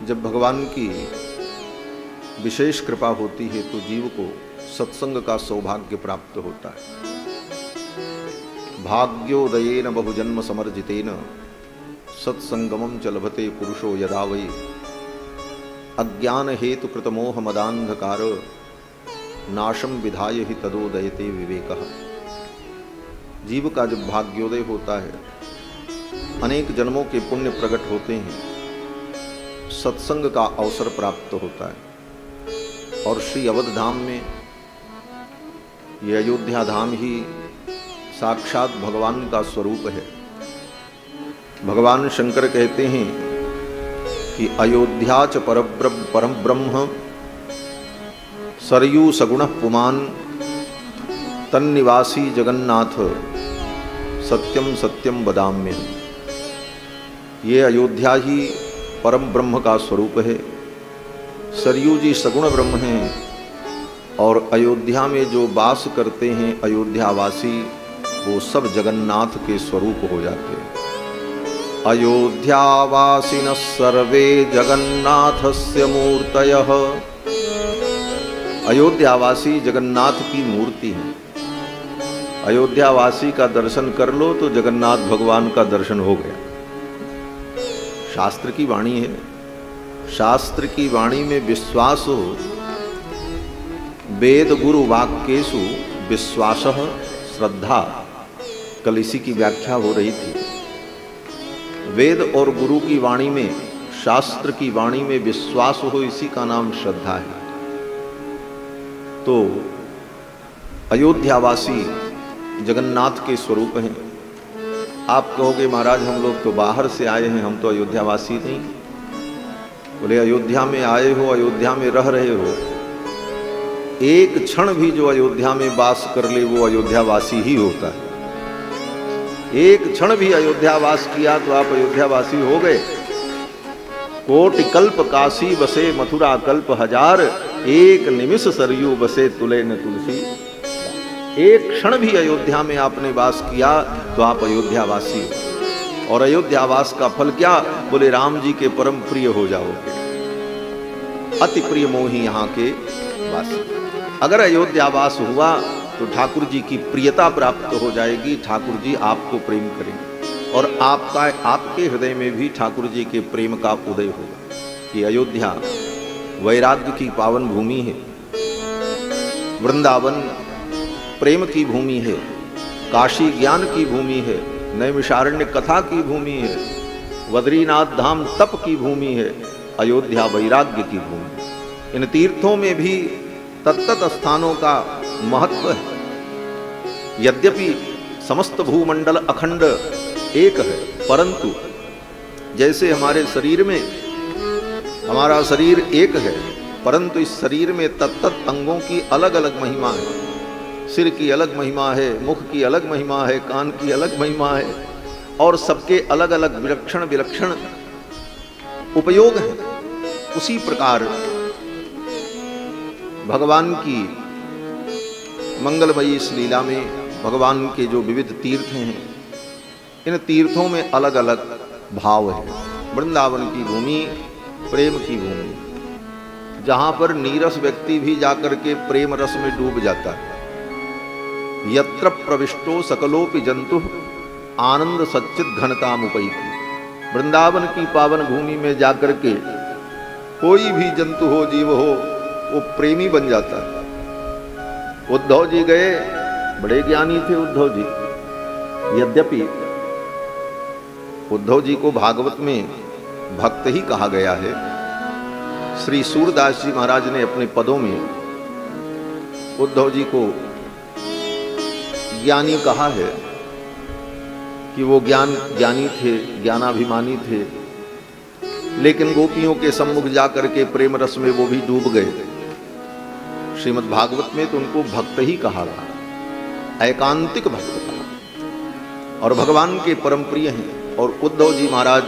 जब भगवान की विशेष कृपा होती है तो जीव को सत्संग का सौभाग्य प्राप्त होता है। भाग्योदयेन बहुजन्म समर्जितेन सत्संगमं च लभते पुरुषो यदा वै अज्ञान हेतु कृतमोह मदांधकार नाशम विधाय ही तदोदयते विवेकः। जीव का जब भाग्योदय होता है, अनेक जन्मों के पुण्य प्रकट होते हैं, सत्संग का अवसर प्राप्त होता है। और श्री अवध धाम में, ये अयोध्या धाम ही साक्षात भगवान का स्वरूप है। भगवान शंकर कहते हैं कि अयोध्या च परम ब्रह्म सरयू सगुण पुमान तन्निवासी जगन्नाथ सत्यम सत्यम वदाम्य। ये अयोध्या ही परम ब्रह्म का स्वरूप है। सरयू जी सगुण ब्रह्म हैं और अयोध्या में जो वास करते हैं अयोध्यावासी, वो सब जगन्नाथ के स्वरूप हो जाते हैं। अयोध्यावासिनः सर्वे जगन्नाथस्य मूर्तयः। अयोध्यावासी जगन्नाथ की मूर्ति है। अयोध्यावासी का दर्शन कर लो तो जगन्नाथ भगवान का दर्शन हो गया। शास्त्र की वाणी है। शास्त्र की वाणी में विश्वास हो। वेद गुरु वाक्येषु विश्वासः श्रद्धा, कल इसी की व्याख्या हो रही थी। वेद और गुरु की वाणी में, शास्त्र की वाणी में विश्वास हो, इसी का नाम श्रद्धा है। तो अयोध्यावासी जगन्नाथ के स्वरूप हैं। आप कहोगे महाराज हम लोग तो बाहर से आए हैं, हम तो अयोध्यावासी नहीं। बोले अयोध्या में आए हो, अयोध्या में रह रहे हो, एक क्षण भी जो अयोध्या में वास कर ले वो अयोध्यावासी ही होता है। एक क्षण भी अयोध्यावास किया तो आप अयोध्यावासी हो गए। कोटि कल्प काशी बसे मथुरा कल्प हजार, एक निमिष सरयू बसे तुले न तुलसी। एक क्षण भी अयोध्या में आपने वास किया तो आप अयोध्यावासी हो। और अयोध्यावास का फल क्या? बोले राम जी के परम प्रिय हो जाओगे। अति प्रिय मोही यहाँ के वासी। अगर अयोध्यावास हुआ तो ठाकुर जी की प्रियता प्राप्त हो जाएगी। ठाकुर जी आपको प्रेम करेंगे और आपके हृदय में भी ठाकुर जी के प्रेम का उदय होगा। ये अयोध्या वैराग्य की पावन भूमि है। वृंदावन प्रेम की भूमि है। काशी ज्ञान की भूमि है। नैमिषारण्य कथा की भूमि है। बद्रीनाथ धाम तप की भूमि है। अयोध्या वैराग्य की भूमि है। इन तीर्थों में भी तत्त स्थानों का महत्व है। यद्यपि समस्त भूमंडल अखंड एक है, परंतु जैसे हमारे शरीर में, हमारा शरीर एक है, परंतु इस शरीर में तत्त अंगों की अलग अलग महिमा है। सिर की अलग महिमा है, मुख की अलग महिमा है, कान की अलग महिमा है, और सबके अलग अलग विलक्षण विलक्षण उपयोग है। उसी प्रकार भगवान की मंगलमयी इस लीला में भगवान के जो विविध तीर्थ हैं, इन तीर्थों में अलग अलग भाव है। वृंदावन की भूमि प्रेम की भूमि, जहां पर नीरस व्यक्ति भी जाकर के प्रेम रस में डूब जाता है। यत्र प्रविष्टो सकलोपि जंतु आनंद सच्चित घनतामुपैति। वृंदावन की पावन भूमि में जाकर के कोई भी जंतु हो, जीव हो, वो प्रेमी बन जाता है। उद्धव जी गए, बड़े ज्ञानी थे उद्धव जी। यद्यपि उद्धव जी को भागवत में भक्त ही कहा गया है। श्री सूरदास जी महाराज ने अपने पदों में उद्धव जी को ज्ञानी कहा है कि वो ज्ञानी थे, ज्ञानाभिमानी थे, लेकिन गोपियों के सम्मुख जाकर के प्रेम रस में वो भी डूब गए। श्रीमद् भागवत में तो उनको भक्त ही कहा गया, एकांतिक भक्त कहा, और भगवान के परम प्रिय हैं। और उद्धव जी महाराज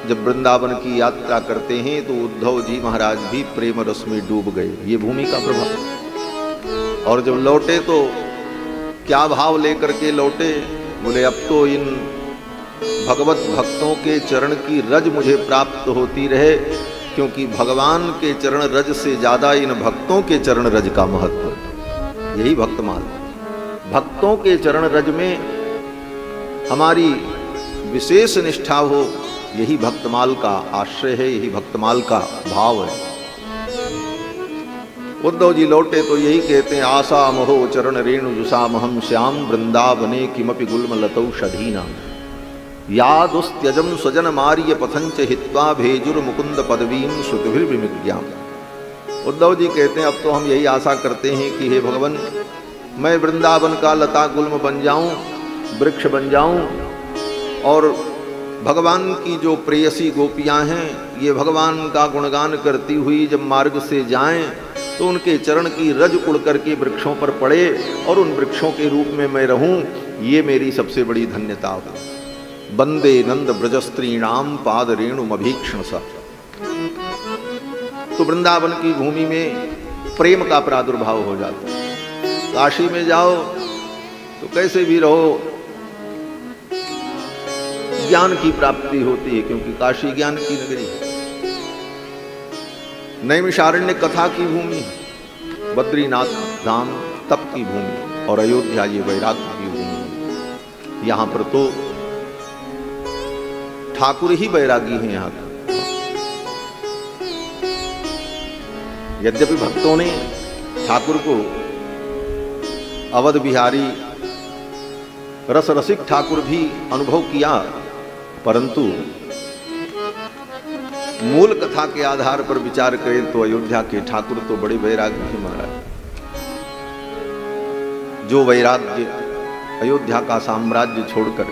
जब वृंदावन की यात्रा करते हैं तो उद्धव जी महाराज भी प्रेम रस में डूब गए। ये भूमि का प्रभाव। और जब लौटे तो क्या भाव लेकर के लौटे? बोले अब तो इन भगवत भक्तों के चरण की रज मुझे प्राप्त होती रहे, क्योंकि भगवान के चरण रज से ज्यादा इन भक्तों के चरण रज का महत्व है। यही भक्तमाल, भक्तों के चरण रज में हमारी विशेष निष्ठा हो, यही भक्तमाल का आश्रय है, यही भक्तमाल का भाव है। उद्धव जी लौटे तो यही कहते हैं, आशा महो चरण रेणु जुषा महम श्याम वृंदावने किमपि गुल्म लतौषधीना यादुस्त्यजम स्वजन मार्य पथंच हित्वा भेजुर मुकुंद पदवीं श्रुतिभिर्विमिज्ञाम। उद्धव जी कहते हैं, अब तो हम यही आशा करते हैं कि हे भगवान, मैं वृंदावन का लता गुल्म बन जाऊं, वृक्ष बन जाऊं, और भगवान की जो प्रेयसी गोपियां हैं ये भगवान का गुणगान करती हुई जब मार्ग से जाएं तो उनके चरण की रज उड़ करके वृक्षों पर पड़े और उन वृक्षों के रूप में मैं रहूं, ये मेरी सबसे बड़ी धन्यता हो। वंदे नंद ब्रजस्त्रीणाम पाद रेणुमभीक्षण सा। तो वृंदावन की भूमि में प्रेम का प्रादुर्भाव हो जाता है। काशी में जाओ तो कैसे भी रहो, ज्ञान की प्राप्ति होती है, क्योंकि काशी ज्ञान की नगरी है। नैमिषारण्य कथा की भूमि है, बद्रीनाथ धाम तप की भूमि, और अयोध्या ये वैराग्य की भूमि है। यहां पर तो ठाकुर ही बैरागी हैं। यहां पर यद्यपि भक्तों ने ठाकुर को अवध बिहारी रस रसिक ठाकुर भी अनुभव किया, परंतु मूल कथा के आधार पर विचार करें तो अयोध्या के ठाकुर तो बड़े वैराग्य हैं महाराज। जो वैराग्य अयोध्या का साम्राज्य छोड़कर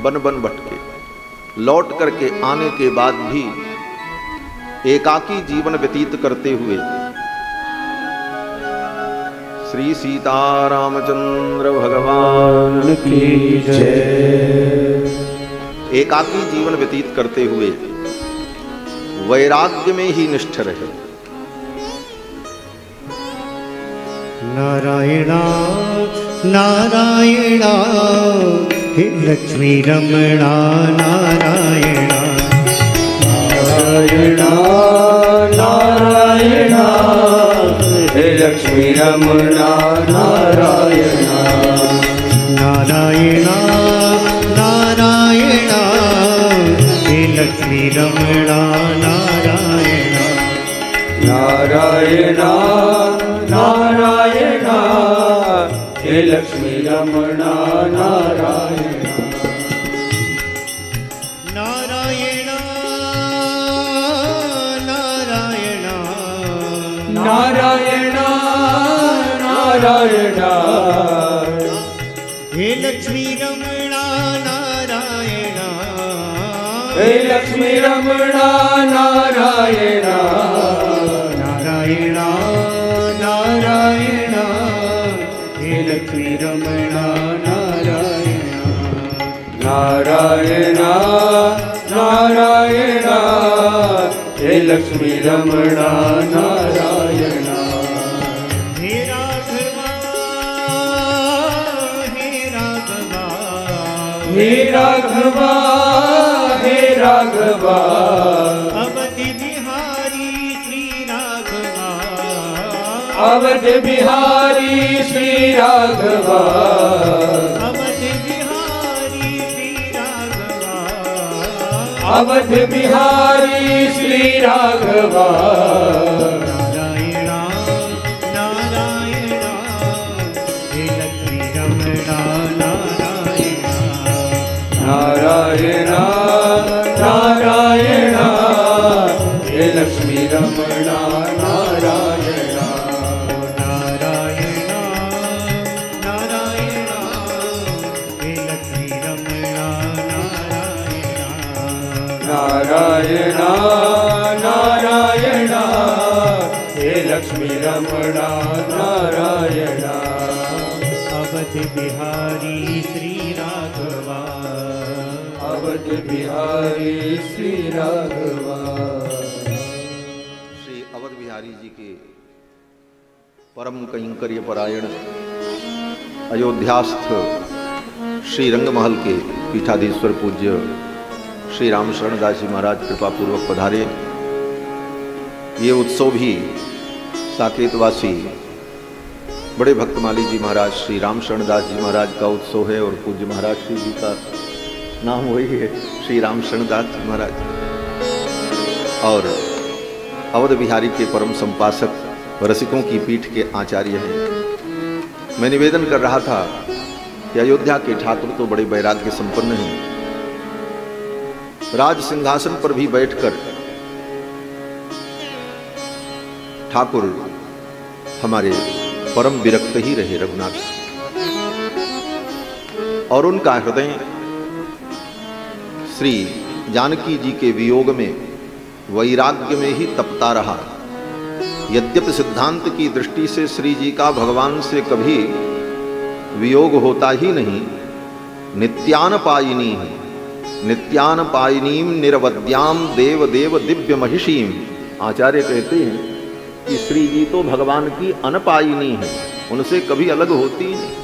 बन बन भटके, लौट करके आने के बाद भी एकाकी जीवन व्यतीत करते हुए श्री सीतारामचंद्र भगवान की जय, एकाकी जीवन व्यतीत करते हुए वैराग्य में ही निष्ठ रहे। नारायणा नारायणा हे लक्ष्मी रमणा नारायणा नारायणा नारायणा हे लक्ष्मी रमणा नारायणा नारायणा नारायणा हे लक्ष्मी रमणा नारायणा नारायणा नारायणा हे लक्ष्मी रमणा नारायणा नारायणा नारायणा नारायणा नारायणा हे लक्ष्मी रमणा नारायणा हे लक्ष्मी रमणा नारायणा नारायणा नारायणा हे लक्ष्मी रमणा नारायणा नारायणा नारायणा हे लक्ष्मी रमणा नारायणा हे राघवा हे राघवा हे राघवा हे राघवा अवधि बिहारी श्री राघवा अवध बिहारी श्री राघवा अवधि बिहारी श्री राघवा अवध बिहारी श्री राघवा नारायणा नारायणा हे लक्ष्मी रमणा नारायणा नारायणा नारायणा हे लक्ष्मी रमणा नारायणा नारायणा नारायणा हे लक्ष्मी रमणा नारायणा नारायणा नारायणा हे लक्ष्मी रमणा नारायणा अवध बिहारी श्री राघवा अवध बिहारी श्री राघवा। श्री अवध बिहारी जी के परम कैंकर्य परायण अयोध्यास्थ श्री रंगमहल के पीठाधीश्वर पूज्य श्री राम शरण दास जी महाराज कृपा पूर्वक पधारे ये उत्सव भी साकेतवासी बड़े भक्तमाली जी महाराज श्री राम शरणदास जी महाराज का उत्सव है और पूज्य महाराज श्री जी का नाम वही है, श्री राम शरणदास जी महाराज, और अवध बिहारी के परम संपासक रसिकों की पीठ के आचार्य हैं। मैं निवेदन कर रहा था कि अयोध्या के ठाकुर तो बड़े वैराग्य संपन्न हैं, राज सिंहासन पर भी बैठकर ठाकुर हमारे परम विरक्त ही रहे रघुनाथ, और उनका हृदय श्री जानकी जी के वियोग में वैराग्य में ही तपता रहा। यद्यपि सिद्धांत की दृष्टि से श्री जी का भगवान से कभी वियोग होता ही नहीं, नित्यान पायिनी है, नित्यान पायिनीम निरवद्याम देव देव दिव्य महिषीम। आचार्य कहते हैं कि श्री जी तो भगवान की अनपायिनी है, उनसे कभी अलग होती नहीं।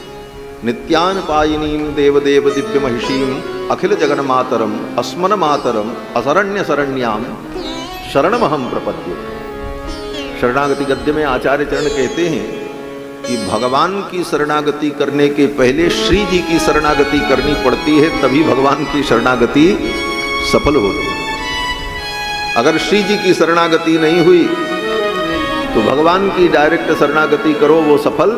नित्यान पायिनीम देव देव दिव्य महिषीम अखिल जगन मातरम अस्मन मातरम असरण्य शरण्याम शरणमहम प्रपद्ये। शरणागति गद्य में आचार्य चरण कहते हैं कि भगवान की शरणागति करने के पहले श्री जी की शरणागति करनी पड़ती है, तभी भगवान की शरणागति सफल होती है। अगर श्री जी की शरणागति नहीं हुई तो भगवान की डायरेक्ट शरणागति करो, वो सफल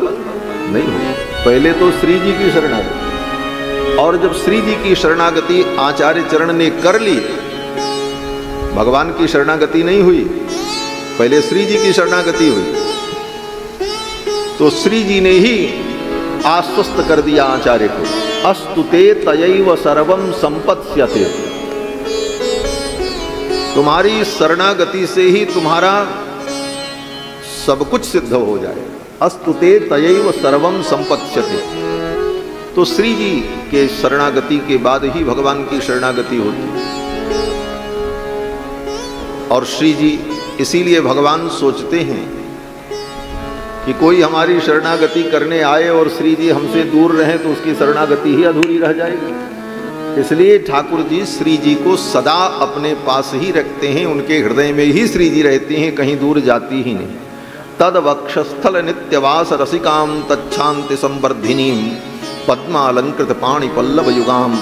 नहीं हुई। पहले तो श्री जी की शरणागति, और जब श्री जी की शरणागति आचार्य चरण ने कर ली, भगवान की शरणागति नहीं हुई, पहले श्री जी की शरणागति हुई, तो श्री जी ने ही आश्वस्त कर दिया आचार्य को, अस्तुते तयैव सर्वं संपत्स्यते। तुम्हारी शरणागति से ही तुम्हारा सब कुछ सिद्ध हो जाए। अस्तुते तयैव सर्वं संपत्स्यते। तो श्री जी के शरणागति के बाद ही भगवान की शरणागति होती। और श्री जी इसीलिए भगवान सोचते हैं कि कोई हमारी शरणागति करने आए और श्री जी हमसे दूर रहें तो उसकी शरणागति ही अधूरी रह जाएगी। इसलिए ठाकुर जी श्री जी को सदा अपने पास ही रखते हैं, उनके हृदय में ही श्री जी रहती हैं, कहीं दूर जाती ही नहीं। तद वक्षस्थल नित्यवास रसिकाम तच्छांति संवर्धिनीम पद्मालंकृत पाणि पल्लव युगाम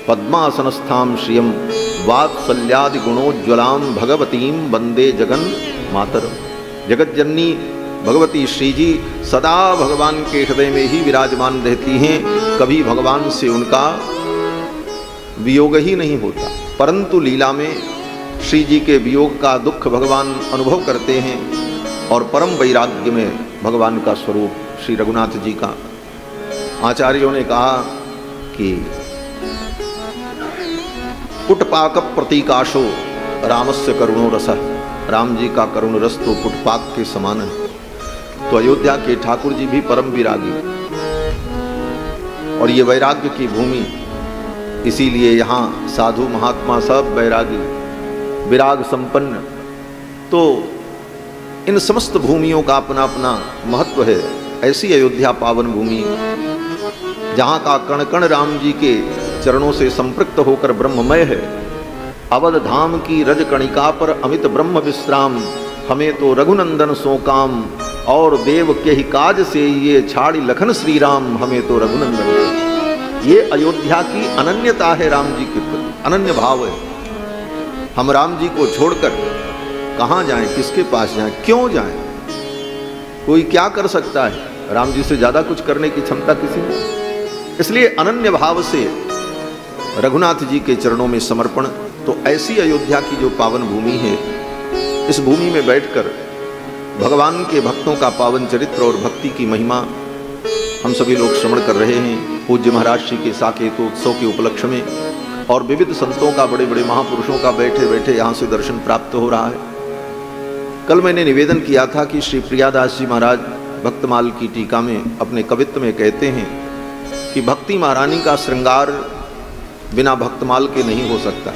पद्मासनस्थाम श्रियम वात्सल्यादि गुणोज्ज्वलाम भगवतीम वंदे जगन मातरम। जगत जननी भगवती श्री जी सदा भगवान के हृदय में ही विराजमान रहती हैं, कभी भगवान से उनका वियोग ही नहीं होता। परंतु लीला में श्री जी के वियोग का दुख भगवान अनुभव करते हैं, और परम वैराग्य में भगवान का स्वरूप श्री रघुनाथ जी का। आचार्यों ने कहा कि पुटपाक प्रतीकाशो रामस्य करुणो रस, राम जी का करुण रस तो पुटपाक के समान है। तो अयोध्या के ठाकुर जी भी परम विरागी, और ये वैराग्य की भूमि, इसीलिए यहाँ साधु महात्मा सब वैरागी विराग संपन्न। तो इन समस्त भूमियों का अपना अपना महत्व है। ऐसी अयोध्या पावन भूमि जहाँ का कण कण राम जी के चरणों से संपृक्त होकर ब्रह्ममय है। अवध धाम की रज कणिका पर अमित ब्रह्म विश्राम, हमें तो रघुनंदन सो काम, और देव के ही काज से ये छाड़ी लखन श्री राम, हमें तो रघुनंदन। ये अयोध्या की अनन्यता है, राम जी के प्रति अनन्य भाव है। हम राम जी को छोड़कर कहाँ जाएं, किसके पास जाएं, क्यों जाएं? कोई क्या कर सकता है? राम जी से ज्यादा कुछ करने की क्षमता किसी में। इसलिए अनन्य भाव से रघुनाथ जी के चरणों में समर्पण। तो ऐसी अयोध्या की जो पावन भूमि है, इस भूमि में बैठकर भगवान के भक्तों का पावन चरित्र और भक्ति की महिमा हम सभी लोग श्रवण कर रहे हैं। पूज्य महाराज श्री के साकेत उत्सव के उपलक्ष्य में, और विविध संतों का, बड़े बड़े महापुरुषों का बैठे बैठे यहाँ से दर्शन प्राप्त हो रहा है। कल मैंने निवेदन किया था कि श्री प्रियादास जी महाराज भक्तमाल की टीका में अपने कवित्व में कहते हैं कि भक्ति महारानी का श्रृंगार बिना भक्तमाल के नहीं हो सकता।